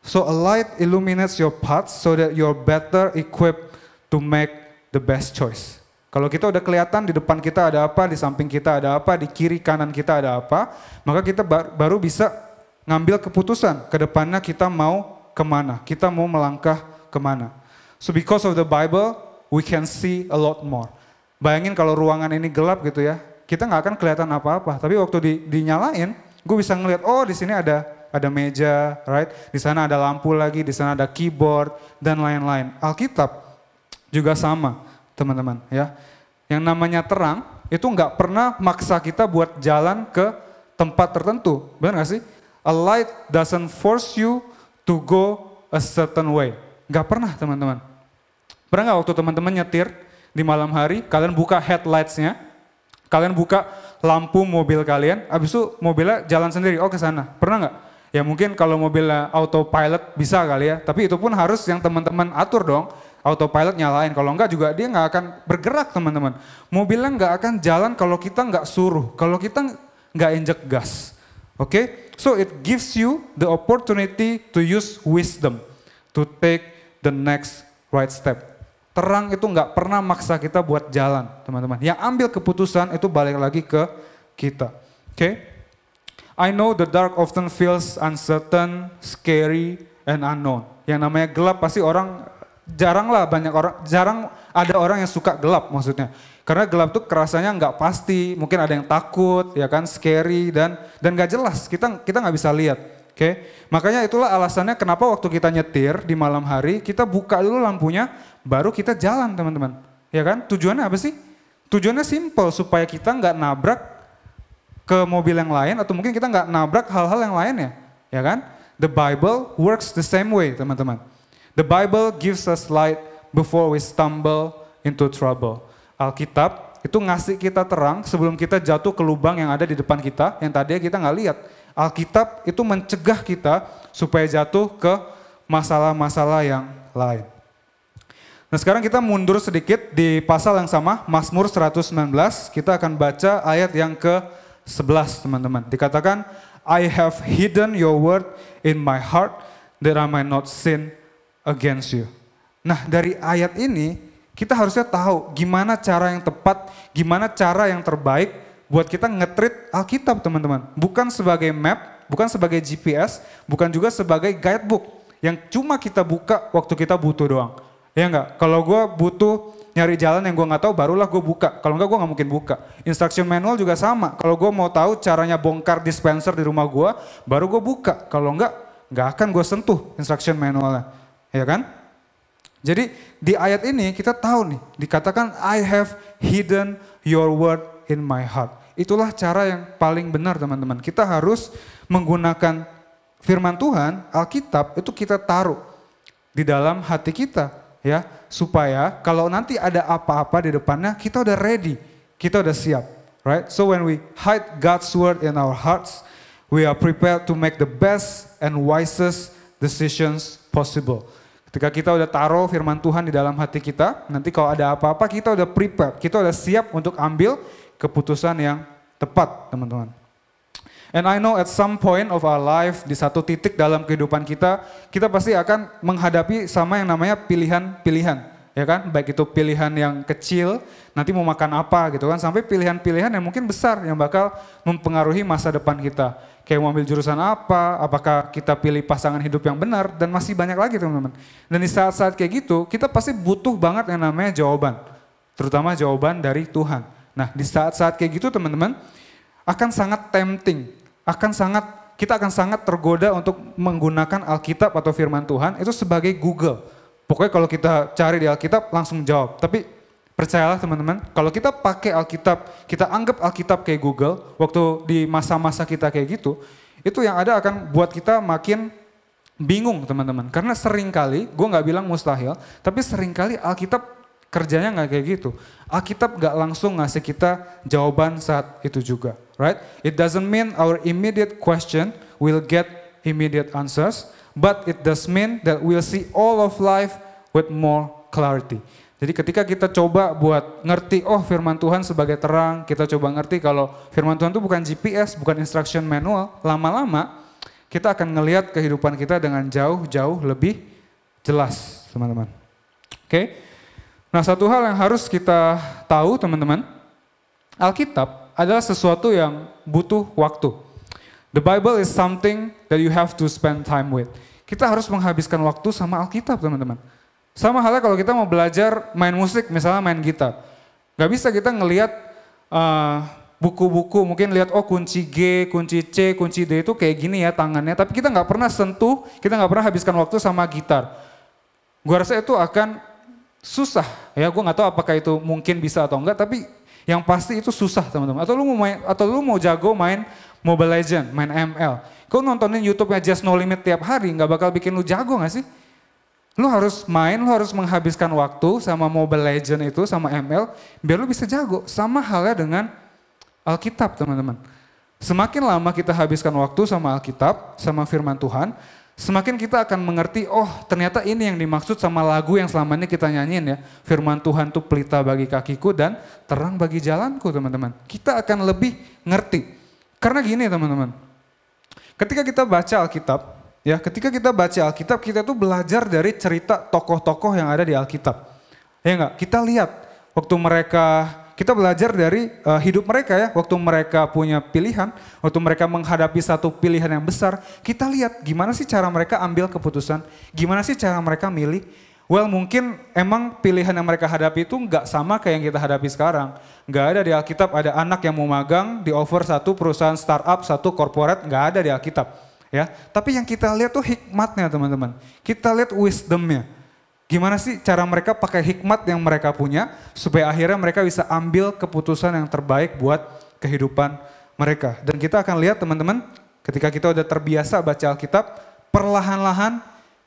So a light illuminates your path so that you're better equipped to make the best choice. Kalau kita udah kelihatan di depan kita ada apa, di samping kita ada apa, di kiri kanan kita ada apa, maka kita baru bisa ngambil keputusan ke depannya kita mau kemana, kita mau melangkah kemana. So because of the Bible, we can see a lot more. Bayangin kalau ruangan ini gelap gitu ya, kita nggak akan kelihatan apa-apa. Tapi waktu dinyalain, gue bisa ngeliat, oh di sini ada meja, right? Di sana ada lampu lagi, di sana ada keyboard dan lain-lain. Alkitab juga sama, teman-teman. Ya, yang namanya terang itu nggak pernah maksa kita buat jalan ke tempat tertentu, benar nggak sih? A light doesn't force you to go a certain way. Nggak pernah teman-teman. Pernah nggak waktu teman-teman nyetir di malam hari, kalian buka headlights-nya, kalian buka lampu mobil kalian, abis itu mobilnya jalan sendiri, oh ke sana. Pernah nggak? Ya mungkin kalau mobilnya autopilot bisa kali ya, tapi itu pun harus yang teman-teman atur dong, autopilot nyalain. Kalau enggak juga dia nggak akan bergerak teman-teman. Mobilnya nggak akan jalan kalau kita nggak suruh, kalau kita nggak injek gas. Oke? So it gives you the opportunity to use wisdom to take the next right step. Terang itu nggak pernah maksa kita buat jalan, teman-teman. Yang ambil keputusan itu balik lagi ke kita. Oke? I know the dark often feels uncertain, scary, and unknown. Yang namanya gelap pasti jarang ada orang yang suka gelap maksudnya. Karena gelap tuh kerasanya nggak pasti, mungkin ada yang takut, ya kan, scary dan nggak jelas. Kita nggak bisa lihat. Oke, makanya itulah alasannya kenapa waktu kita nyetir di malam hari, kita buka dulu lampunya, baru kita jalan teman-teman. Ya kan, tujuannya apa sih? Tujuannya simple, supaya kita nggak nabrak ke mobil yang lain, atau mungkin kita nggak nabrak hal-hal yang lainnya. Ya kan, the Bible works the same way teman-teman. The Bible gives us light before we stumble into trouble. Alkitab itu ngasih kita terang sebelum kita jatuh ke lubang yang ada di depan kita, yang tadinya kita nggak lihat. Alkitab itu mencegah kita supaya jatuh ke masalah-masalah yang lain. Nah sekarang kita mundur sedikit di pasal yang sama, Mazmur 119, kita akan baca ayat yang ke-11 teman-teman. Dikatakan, I have hidden your word in my heart that I might not sin against you. Nah dari ayat ini kita harusnya tahu gimana cara yang tepat, gimana cara yang terbaik buat kita nge-treat Alkitab teman-teman. Bukan sebagai map, bukan sebagai GPS, bukan juga sebagai guidebook yang cuma kita buka waktu kita butuh doang. Ya enggak? Kalau gue butuh nyari jalan yang gue nggak tahu, barulah gue buka. Kalau enggak gue nggak mungkin buka. Instruction manual juga sama. Kalau gue mau tahu caranya bongkar dispenser di rumah gue, baru gue buka. Kalau enggak akan gue sentuh instruction manualnya. Ya kan? Jadi di ayat ini kita tahu nih, dikatakan I have hidden your word in my heart. Itulah cara yang paling benar teman-teman. Kita harus menggunakan firman Tuhan, Alkitab itu kita taruh di dalam hati kita ya, supaya kalau nanti ada apa-apa di depannya kita udah ready, kita udah siap, right? So when we hide God's word in our hearts, we are prepared to make the best and wisest decisions possible. Ketika kita udah taruh firman Tuhan di dalam hati kita, nanti kalau ada apa-apa kita udah prepare, kita udah siap untuk ambil keputusan yang tepat, teman-teman. And I know at some point of our life, di satu titik dalam kehidupan kita pasti akan menghadapi sama yang namanya pilihan-pilihan. Ya kan, baik itu pilihan yang kecil, nanti mau makan apa gitu kan, sampai pilihan-pilihan yang mungkin besar yang bakal mempengaruhi masa depan kita. Kayak mau ambil jurusan apa, apakah kita pilih pasangan hidup yang benar, dan masih banyak lagi teman-teman. Dan di saat-saat kayak gitu, kita pasti butuh banget yang namanya jawaban. Terutama jawaban dari Tuhan. Nah di saat-saat kayak gitu teman-teman, akan sangat tempting, kita akan sangat tergoda untuk menggunakan Alkitab atau firman Tuhan itu sebagai Google. Pokoknya kalau kita cari di Alkitab langsung jawab. Tapi percayalah teman-teman, kalau kita pakai Alkitab, kita anggap Alkitab kayak Google, waktu di masa-masa kita kayak gitu, itu yang ada akan buat kita makin bingung teman-teman. Karena seringkali, gue gak bilang mustahil, tapi seringkali Alkitab kerjanya nggak kayak gitu. Alkitab nggak langsung ngasih kita jawaban saat itu juga, right? It doesn't mean our immediate question will get immediate answers, but it does mean that we'll see all of life with more clarity. Jadi ketika kita coba buat ngerti, oh firman Tuhan sebagai terang, kita coba ngerti kalau firman Tuhan itu bukan GPS, bukan instruction manual, lama-lama kita akan ngelihat kehidupan kita dengan jauh-jauh lebih jelas, teman-teman. Oke? Nah, satu hal yang harus kita tahu, teman-teman, Alkitab adalah sesuatu yang butuh waktu. The Bible is something that you have to spend time with. Kita harus menghabiskan waktu sama Alkitab, teman-teman. Sama halnya kalau kita mau belajar main musik, misalnya main gitar. Gak bisa kita ngelihat buku-buku, mungkin lihat oh kunci G, kunci C, kunci D itu kayak gini ya tangannya. Tapi kita gak pernah sentuh, kita gak pernah habiskan waktu sama gitar. Gua rasa itu akan susah. Ya, gua gak tahu apakah itu mungkin bisa atau enggak, tapi yang pasti itu susah, teman-teman. Atau lu mau jago main Mobile Legend, main ML. Kau nontonin YouTube-nya Just No Limit tiap hari, gak bakal bikin lu jago gak sih? Lu harus main, lu harus menghabiskan waktu sama Mobile Legend itu, sama ML, biar lu bisa jago. Sama halnya dengan Alkitab, teman-teman. Semakin lama kita habiskan waktu sama Alkitab, sama firman Tuhan, semakin kita akan mengerti, oh ternyata ini yang dimaksud sama lagu yang selama ini kita nyanyiin ya. Firman Tuhan itu pelita bagi kakiku dan terang bagi jalanku, teman-teman. Kita akan lebih ngerti. Karena gini, teman-teman. Ketika kita baca Alkitab, ya, ketika kita baca Alkitab, kita tuh belajar dari cerita tokoh-tokoh yang ada di Alkitab. Ya enggak? Kita lihat waktu kita belajar dari hidup mereka ya, waktu mereka punya pilihan, waktu mereka menghadapi satu pilihan yang besar, kita lihat gimana sih cara mereka ambil keputusan, gimana sih cara mereka milih. Well, mungkin emang pilihan yang mereka hadapi itu nggak sama kayak yang kita hadapi sekarang. Nggak ada di Alkitab ada anak yang mau magang, di offer satu perusahaan startup, satu corporate, nggak ada di Alkitab. Ya, tapi yang kita lihat tuh hikmatnya, teman-teman. Kita lihat wisdomnya. Gimana sih cara mereka pakai hikmat yang mereka punya supaya akhirnya mereka bisa ambil keputusan yang terbaik buat kehidupan mereka. Dan kita akan lihat, teman-teman, ketika kita udah terbiasa baca Alkitab, perlahan-lahan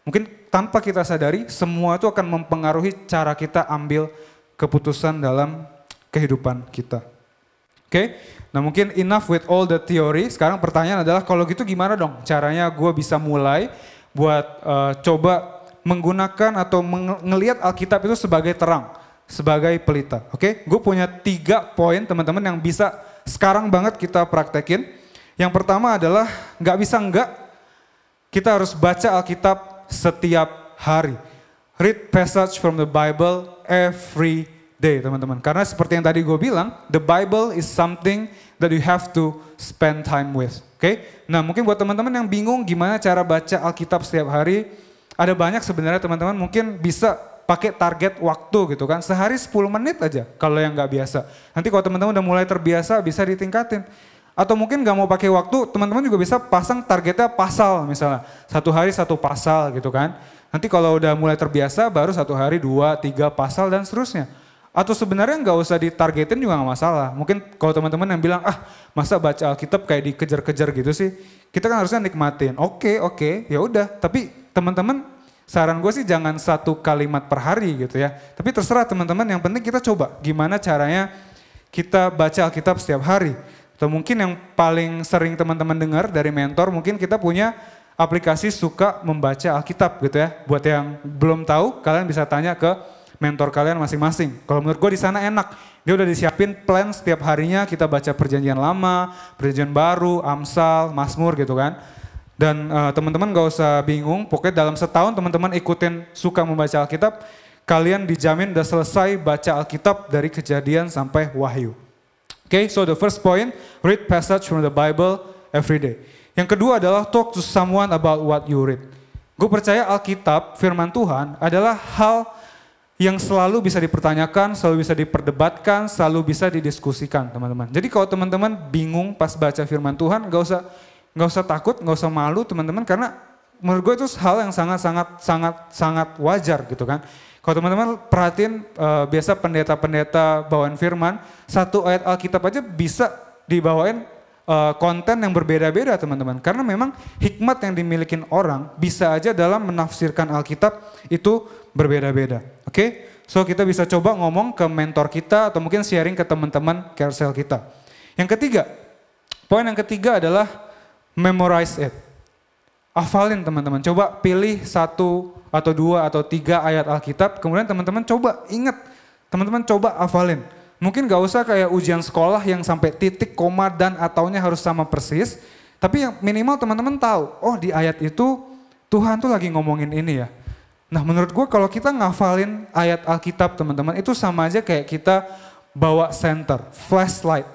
mungkin tanpa kita sadari semua itu akan mempengaruhi cara kita ambil keputusan dalam kehidupan kita. Oke, nah mungkin enough with all the theory. Sekarang pertanyaan adalah kalau gitu gimana dong caranya gue bisa mulai buat coba menggunakan atau ngelihat Alkitab itu sebagai terang, sebagai pelita. Oke, gue punya 3 poin, teman-teman, yang bisa sekarang banget kita praktekin. Yang pertama adalah nggak bisa enggak, kita harus baca Alkitab setiap hari. Read passage from the Bible every day, teman-teman. Karena seperti yang tadi gue bilang, the Bible is something that you have to spend time with. Oke? Nah, mungkin buat teman-teman yang bingung gimana cara baca Alkitab setiap hari, ada banyak sebenarnya, teman-teman. Mungkin bisa pakai target waktu gitu kan. Sehari 10 menit aja kalau yang nggak biasa. Nanti kalau teman-teman udah mulai terbiasa bisa ditingkatin. Atau mungkin gak mau pakai waktu, teman-teman juga bisa pasang targetnya pasal misalnya. 1 hari 1 pasal gitu kan. Nanti kalau udah mulai terbiasa baru 1 hari 2, 3 pasal dan seterusnya. Atau sebenarnya gak usah ditargetin juga gak masalah. Mungkin kalau teman-teman yang bilang, masa baca Alkitab kayak dikejar-kejar gitu sih. Kita kan harusnya nikmatin. Oke, ya udah. Tapi teman-teman, saran gue sih jangan 1 kalimat per hari gitu ya. Tapi terserah teman-teman, yang penting kita coba gimana caranya kita baca Alkitab setiap hari. Atau mungkin yang paling sering teman-teman dengar dari mentor, mungkin kita punya aplikasi suka membaca Alkitab gitu ya. Buat yang belum tahu, kalian bisa tanya ke mentor kalian masing-masing. Kalau menurut gue di sana enak, dia udah disiapin plan setiap harinya kita baca Perjanjian Lama, Perjanjian Baru, Amsal, Mazmur gitu kan. Dan teman-teman gak usah bingung, pokoknya dalam setahun teman-teman ikutin suka membaca Alkitab, kalian dijamin udah selesai baca Alkitab dari Kejadian sampai Wahyu. Okay, so the first point, read passage from the Bible every day. Yang kedua adalah talk to someone about what you read. Gue percaya Alkitab, firman Tuhan adalah hal yang selalu bisa dipertanyakan, selalu bisa diperdebatkan, selalu bisa didiskusikan, teman-teman. Jadi kalau teman-teman bingung pas baca firman Tuhan, gak usah takut, gak usah malu, teman-teman, karena menurut gue itu hal yang sangat wajar gitu kan. Kalau teman-teman perhatiin biasa pendeta-pendeta bawain firman, 1 ayat Alkitab aja bisa dibawain konten yang berbeda-beda, teman-teman. Karena memang hikmat yang dimiliki orang bisa aja dalam menafsirkan Alkitab itu berbeda-beda. Oke? So kita bisa coba ngomong ke mentor kita atau mungkin sharing ke teman-teman carousel kita. Yang ketiga, poin yang ketiga adalah memorize it. Hafalin teman-teman, coba pilih 1 atau 2 atau 3 ayat Alkitab, kemudian teman-teman coba ingat, teman-teman coba hafalin. Mungkin gak usah kayak ujian sekolah yang sampai titik, koma, dan ataunya harus sama persis, tapi yang minimal teman-teman tahu, oh di ayat itu Tuhan tuh lagi ngomongin ini ya. Nah menurut gue kalau kita ngafalin ayat Alkitab teman-teman, itu sama aja kayak kita bawa senter, flashlight.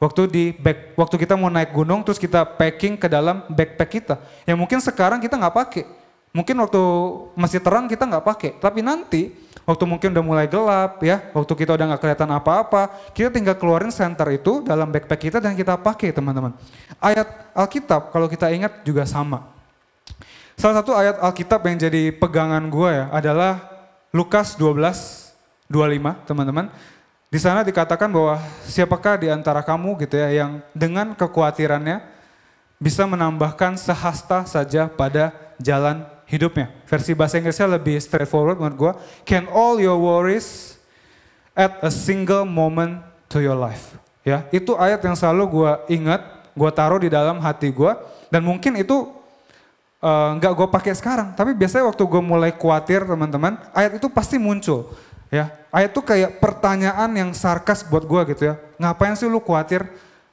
Waktu kita mau naik gunung terus kita packing ke dalam backpack kita. Yang mungkin sekarang kita nggak pakai. Mungkin waktu masih terang kita nggak pakai. Tapi nanti waktu mungkin udah mulai gelap ya, waktu kita udah nggak kelihatan apa-apa, kita tinggal keluarin senter itu dalam backpack kita dan kita pakai teman-teman. Ayat Alkitab kalau kita ingat juga sama. Salah satu ayat Alkitab yang jadi pegangan gue ya adalah Lukas 12:25 teman-teman. Di sana dikatakan bahwa siapakah di antara kamu gitu ya yang dengan kekhawatirannya bisa menambahkan sehasta saja pada jalan hidupnya. Versi bahasa Inggrisnya lebih straightforward menurut gue. Can all your worries add a single moment to your life? Ya, itu ayat yang selalu gue ingat, gue taruh di dalam hati gue. Dan mungkin itu nggak gue pakai sekarang. Tapi biasanya waktu gue mulai khawatir teman-teman, ayat itu pasti muncul. Ya, ayat itu kayak pertanyaan yang sarkas buat gue gitu ya. Ngapain sih lu khawatir?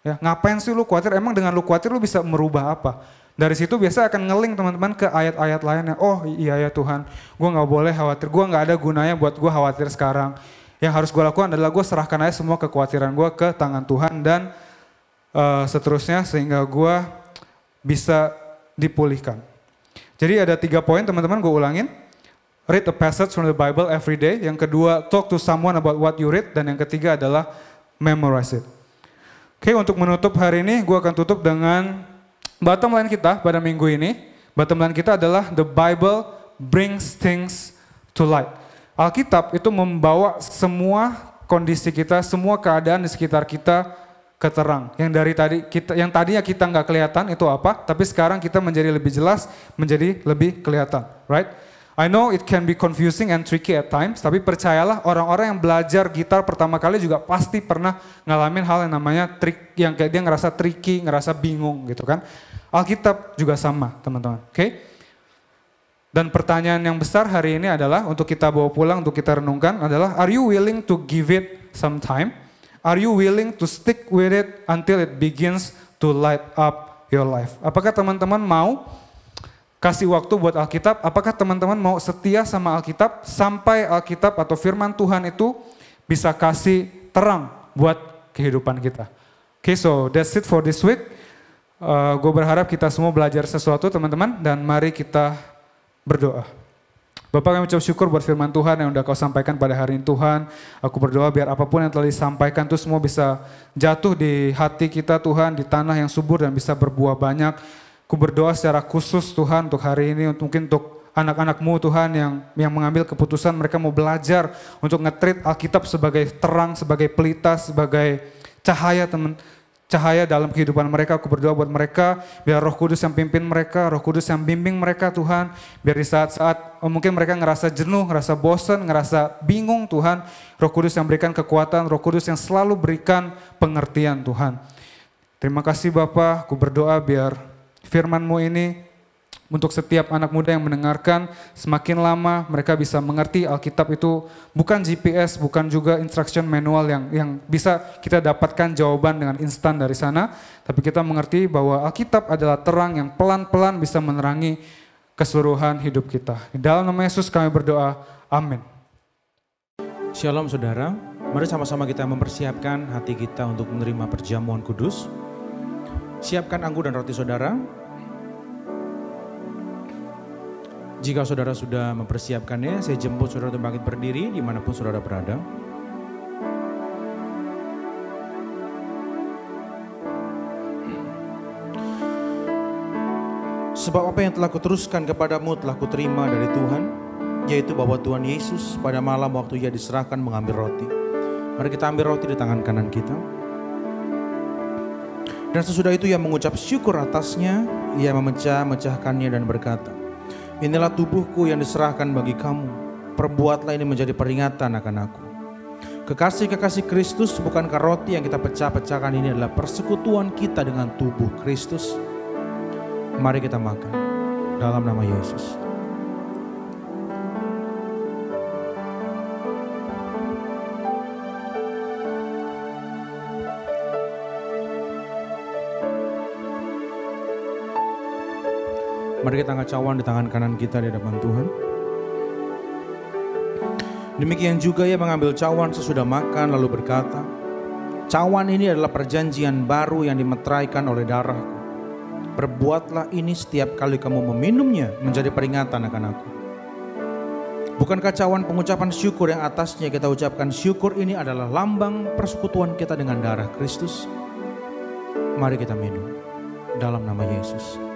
Ya, ngapain sih lu khawatir? Emang dengan lu khawatir lu bisa merubah apa? Dari situ biasa akan ngeling teman-teman ke ayat-ayat lainnya. Oh iya ya Tuhan, gue nggak boleh khawatir. Gue nggak ada gunanya buat gue khawatir sekarang. Yang harus gue lakukan adalah gue serahkan aja semua kekhawatiran gue ke tangan Tuhan dan seterusnya sehingga gue bisa dipulihkan. Jadi ada 3 poin teman-teman gue ulangin. Read a passage from the Bible every day. Yang kedua, talk to someone about what you read. Dan yang ketiga adalah memorize it. Oke, untuk menutup hari ini, gue akan tutup dengan bottom line kita pada minggu ini. Bottom line kita adalah the Bible brings things to light. Alkitab itu membawa semua kondisi kita, semua keadaan di sekitar kita ke terang. Yang tadinya kita nggak kelihatan itu apa, tapi sekarang kita menjadi lebih jelas, menjadi lebih kelihatan, right? I know it can be confusing and tricky at times, tapi percayalah orang-orang yang belajar gitar pertama kali juga pasti pernah ngalamin hal yang namanya trik, yang kayak dia ngerasa tricky, ngerasa bingung gitu kan. Alkitab juga sama teman-teman, oke? Dan pertanyaan yang besar hari ini adalah untuk kita bawa pulang, untuk kita renungkan adalah, are you willing to give it some time? Are you willing to stick with it until it begins to light up your life? Apakah teman-teman mau kasih waktu buat Alkitab? Apakah teman-teman mau setia sama Alkitab sampai Alkitab atau firman Tuhan itu bisa kasih terang buat kehidupan kita? Okay, so that's it for this week. Gue berharap kita semua belajar sesuatu teman-teman dan mari kita berdoa. Bapak, kami ucap syukur buat firman Tuhan yang udah kau sampaikan pada hari ini Tuhan. Aku berdoa biar apapun yang telah disampaikan itu semua bisa jatuh di hati kita Tuhan, di tanah yang subur dan bisa berbuah banyak. Aku berdoa secara khusus Tuhan untuk hari ini, mungkin untuk anak-anak-Mu Tuhan yang mengambil keputusan mereka mau belajar untuk nge-treat Alkitab sebagai terang, sebagai pelita, sebagai cahaya cahaya dalam kehidupan mereka. Aku berdoa buat mereka, biar Roh Kudus yang pimpin mereka, Roh Kudus yang bimbing mereka Tuhan. Biar di saat-saat mungkin mereka ngerasa jenuh, ngerasa bosan, ngerasa bingung Tuhan, Roh Kudus yang berikan kekuatan, Roh Kudus yang selalu berikan pengertian Tuhan. Terima kasih Bapa, aku berdoa biar firman-Mu ini untuk setiap anak muda yang mendengarkan, semakin lama mereka bisa mengerti Alkitab itu bukan GPS, bukan juga instruction manual yang bisa kita dapatkan jawaban dengan instan dari sana. Tapi kita mengerti bahwa Alkitab adalah terang yang pelan-pelan bisa menerangi keseluruhan hidup kita. Di dalam nama Yesus kami berdoa, amin. Shalom saudara, mari sama-sama kita mempersiapkan hati kita untuk menerima perjamuan kudus. Siapkan anggur dan roti saudara. Jika saudara sudah mempersiapkannya, saya jemput saudara untuk bangkit berdiri dimanapun saudara berada. Sebab apa yang telah kuteruskan kepadamu telah kuterima dari Tuhan, yaitu bahwa Tuhan Yesus pada malam waktu Ia diserahkan mengambil roti. Mari kita ambil roti di tangan kanan kita. Dan sesudah itu Ia mengucap syukur atasnya, Ia memecah-mecahkannya dan berkata, inilah tubuhku yang diserahkan bagi kamu, perbuatlah ini menjadi peringatan akan aku. Kekasih-kekasih Kristus, bukankah roti yang kita pecah-pecahkan ini adalah persekutuan kita dengan tubuh Kristus? Mari kita makan dalam nama Yesus. Mari kita angkat cawan di tangan kanan kita di hadapan Tuhan. Demikian juga ia mengambil cawan sesudah makan lalu berkata, cawan ini adalah perjanjian baru yang dimeteraikan oleh darahku. Perbuatlah ini setiap kali kamu meminumnya menjadi peringatan akan aku. Bukankah cawan pengucapan syukur yang atasnya kita ucapkan syukur ini adalah lambang persekutuan kita dengan darah Kristus? Mari kita minum dalam nama Yesus.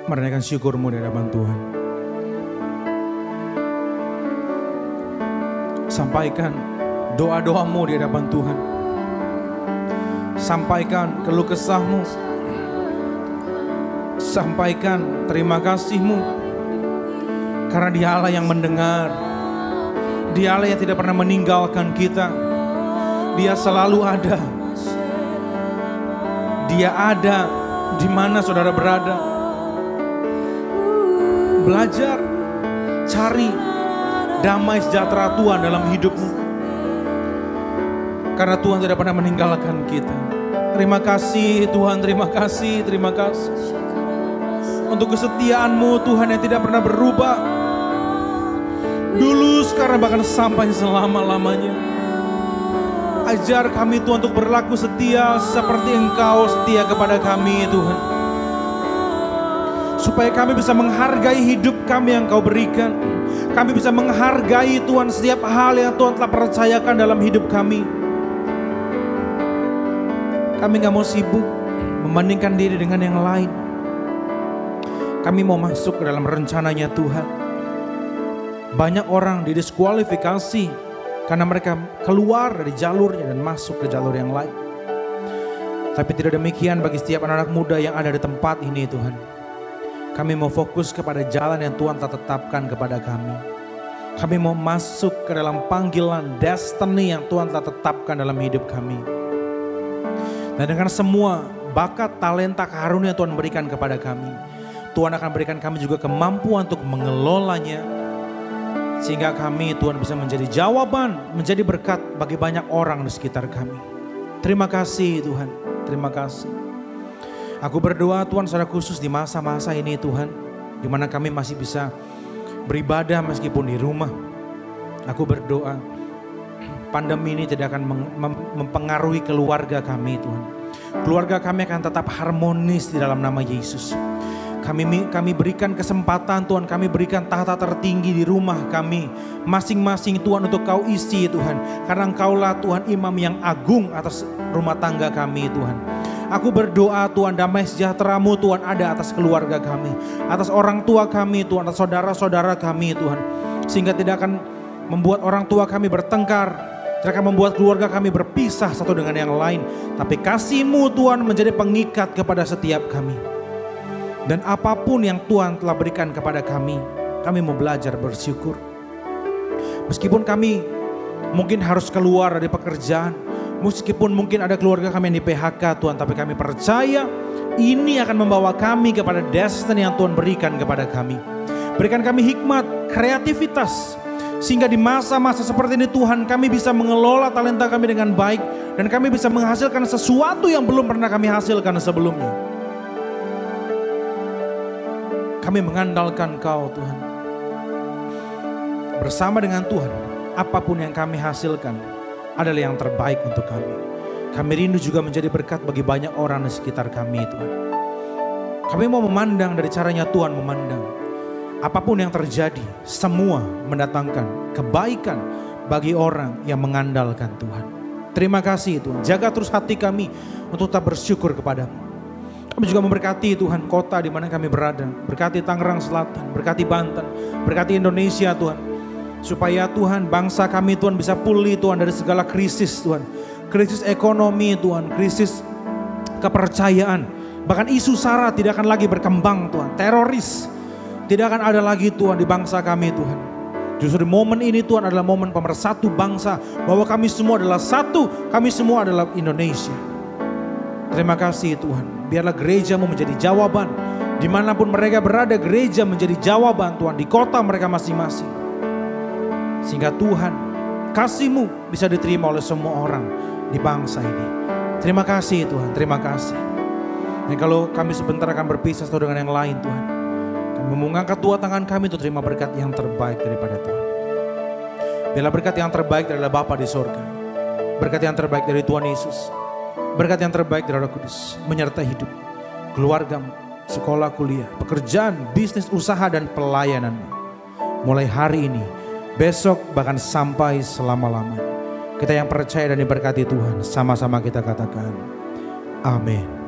Menaikkan syukurmu di hadapan Tuhan. Sampaikan doa-doamu di hadapan Tuhan. Sampaikan keluh kesahmu. Sampaikan terima kasihmu. Karena Dia Allah yang mendengar. Dia Allah yang tidak pernah meninggalkan kita. Dia selalu ada. Dia ada di mana saudara berada. Belajar, cari damai sejahtera Tuhan dalam hidupmu. Karena Tuhan tidak pernah meninggalkan kita. Terima kasih Tuhan, terima kasih, terima kasih. Untuk kesetiaan-Mu Tuhan yang tidak pernah berubah. Dulu, sekarang, bahkan sampai selama-lamanya. Ajar kami Tuhan untuk berlaku setia seperti Engkau setia kepada kami Tuhan. Supaya kami bisa menghargai hidup kami yang Kau berikan. Kami bisa menghargai Tuhan setiap hal yang Tuhan telah percayakan dalam hidup kami. Kami gak mau sibuk membandingkan diri dengan yang lain. Kami mau masuk ke dalam rencananya Tuhan. Banyak orang didiskualifikasi karena mereka keluar dari jalurnya dan masuk ke jalur yang lain. Tapi tidak demikian bagi setiap anak-anak muda yang ada di tempat ini Tuhan. Kami mau fokus kepada jalan yang Tuhan telah tetapkan kepada kami. Kami mau masuk ke dalam panggilan destiny yang Tuhan telah tetapkan dalam hidup kami. Dan dengan semua bakat, talenta, karunia Tuhan berikan kepada kami, Tuhan akan berikan kami juga kemampuan untuk mengelolanya. Sehingga kami Tuhan bisa menjadi jawaban, menjadi berkat bagi banyak orang di sekitar kami. Terima kasih Tuhan, terima kasih. Aku berdoa Tuhan secara khusus di masa-masa ini Tuhan, di mana kami masih bisa beribadah meskipun di rumah. Aku berdoa pandemi ini tidak akan mempengaruhi keluarga kami Tuhan. Keluarga kami akan tetap harmonis di dalam nama Yesus. Kami berikan kesempatan Tuhan, kami berikan tahta tertinggi di rumah kami. Masing-masing Tuhan untuk Kau isi Tuhan. Karena Engkaulah Tuhan imam yang agung atas rumah tangga kami Tuhan. Aku berdoa Tuhan damai sejahtera-Mu Tuhan ada atas keluarga kami. Atas orang tua kami Tuhan, atas saudara-saudara kami Tuhan. Sehingga tidak akan membuat orang tua kami bertengkar. Tidak akan membuat keluarga kami berpisah satu dengan yang lain. Tapi kasih-Mu Tuhan menjadi pengikat kepada setiap kami. Dan apapun yang Tuhan telah berikan kepada kami mau belajar bersyukur. Meskipun kami mungkin harus keluar dari pekerjaan, meskipun mungkin ada keluarga kami yang di PHK Tuhan, tapi kami percaya ini akan membawa kami kepada destiny yang Tuhan berikan kepada kami. Berikan kami hikmat, kreativitas, sehingga di masa-masa seperti ini Tuhan kami bisa mengelola talenta kami dengan baik. Dan kami bisa menghasilkan sesuatu yang belum pernah kami hasilkan sebelumnya. Kami mengandalkan Kau Tuhan. Bersama dengan Tuhan, apapun yang kami hasilkan adalah yang terbaik untuk kami. Kami rindu juga menjadi berkat bagi banyak orang di sekitar kami Tuhan. Kami mau memandang dari caranya Tuhan memandang. Apapun yang terjadi, semua mendatangkan kebaikan bagi orang yang mengandalkan Tuhan. Terima kasih Tuhan, jaga terus hati kami untuk tetap bersyukur kepada-Mu. Kami juga memberkati Tuhan kota di mana kami berada. Berkati Tangerang Selatan, berkati Banten, berkati Indonesia Tuhan. Supaya Tuhan bangsa kami Tuhan bisa pulih Tuhan dari segala krisis Tuhan. Krisis ekonomi Tuhan, krisis kepercayaan. Bahkan isu SARA tidak akan lagi berkembang Tuhan. Teroris tidak akan ada lagi Tuhan di bangsa kami Tuhan. Justru di momen ini Tuhan adalah momen pemersatu bangsa. Bahwa kami semua adalah satu, kami semua adalah Indonesia. Terima kasih Tuhan. Biarlah gereja-Mu menjadi jawaban. Dimanapun mereka berada, gereja menjadi jawaban Tuhan. Di kota mereka masing-masing. Sehingga Tuhan, kasih-Mu bisa diterima oleh semua orang di bangsa ini. Terima kasih Tuhan, terima kasih. Dan kalau kami sebentar akan berpisah satu dengan yang lain Tuhan, kami mengangkat dua tangan kami untuk terima berkat yang terbaik daripada Tuhan. Biarlah berkat yang terbaik adalah Bapa di sorga. Berkat yang terbaik dari Tuhan Yesus. Berkat yang terbaik dari Roh Kudus menyertai hidup, keluargamu, sekolah, kuliah, pekerjaan, bisnis, usaha, dan pelayananmu. Mulai hari ini, besok, bahkan sampai selama-lamanya. Kita yang percaya dan diberkati Tuhan, sama-sama kita katakan, amin.